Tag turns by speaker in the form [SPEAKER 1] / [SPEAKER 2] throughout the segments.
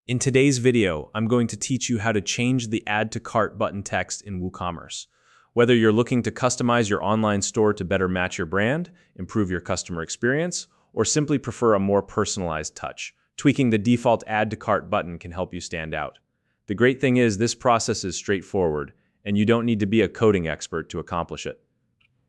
[SPEAKER 1] In today's video, I'm going to teach you how to change the Add to Cart button text in WooCommerce. Whether you're looking to customize your online store to better match your brand, improve your customer experience, or simply prefer a more personalized touch, tweaking the default Add to Cart button can help you stand out. The great thing is this process is straightforward, and you don't need to be a coding expert to accomplish it.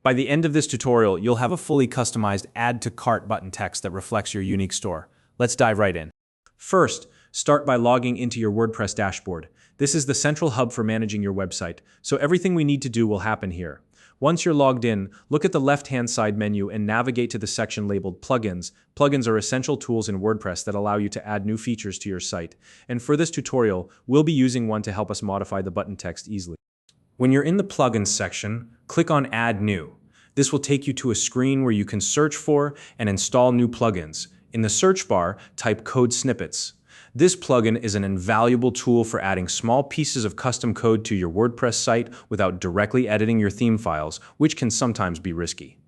[SPEAKER 1] By the end of this tutorial, you'll have a fully customized Add to Cart button text that reflects your unique store. Let's dive right in. First, start by logging into your WordPress dashboard. This is the central hub for managing your website, so everything we need to do will happen here. Once you're logged in, look at the left-hand side menu and navigate to the section labeled Plugins. Plugins are essential tools in WordPress that allow you to add new features to your site. And for this tutorial, we'll be using one to help us modify the button text easily. When you're in the Plugins section, click on Add New. This will take you to a screen where you can search for and install new plugins. In the search bar, type code Snippets. This plugin is an invaluable tool for adding small pieces of custom code to your WordPress site without directly editing your theme files, which can sometimes be risky.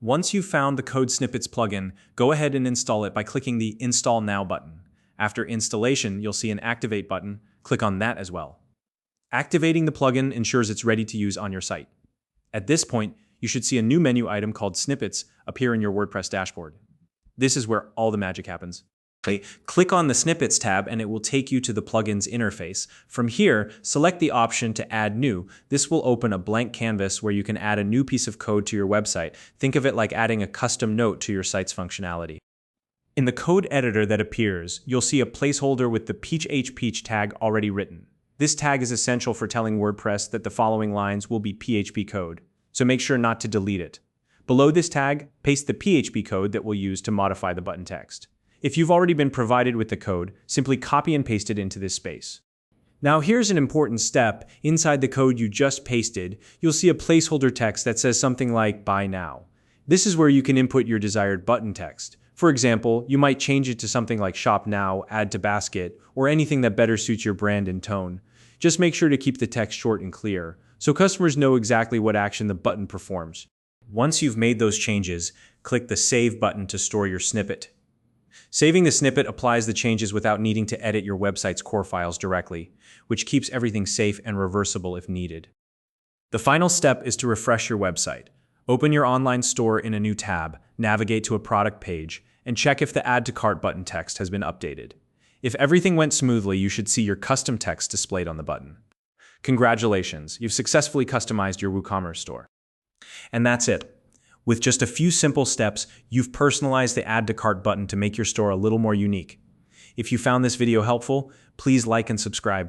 [SPEAKER 1] Once you've found the Code Snippets plugin, go ahead and install it by clicking the Install Now button. After installation, you'll see an Activate button. Click on that as well. Activating the plugin ensures it's ready to use on your site. At this point, you should see a new menu item called Snippets appear in your WordPress dashboard. This is where all the magic happens. Click on the Snippets tab and it will take you to the plugin's interface. From here, select the option to Add New. This will open a blank canvas where you can add a new piece of code to your website. Think of it like adding a custom note to your site's functionality. In the code editor that appears, you'll see a placeholder with the peach tag already written. This tag is essential for telling WordPress that the following lines will be PHP code, so make sure not to delete it. Below this tag, paste the PHP code that we'll use to modify the button text. If you've already been provided with the code, simply copy and paste it into this space. Now here's an important step. Inside the code you just pasted, you'll see a placeholder text that says something like Buy Now. This is where you can input your desired button text. For example, you might change it to something like Shop Now, Add to Basket, or anything that better suits your brand and tone. Just make sure to keep the text short and clear, so customers know exactly what action the button performs. Once you've made those changes, click the Save button to store your snippet. Saving the snippet applies the changes without needing to edit your website's core files directly, which keeps everything safe and reversible if needed. The final step is to refresh your website. Open your online store in a new tab, navigate to a product page, and check if the Add to Cart button text has been updated. If everything went smoothly, you should see your custom text displayed on the button. Congratulations, you've successfully customized your WooCommerce store. And that's it. With just a few simple steps, you've personalized the Add to Cart button to make your store a little more unique. If you found this video helpful, please like and subscribe.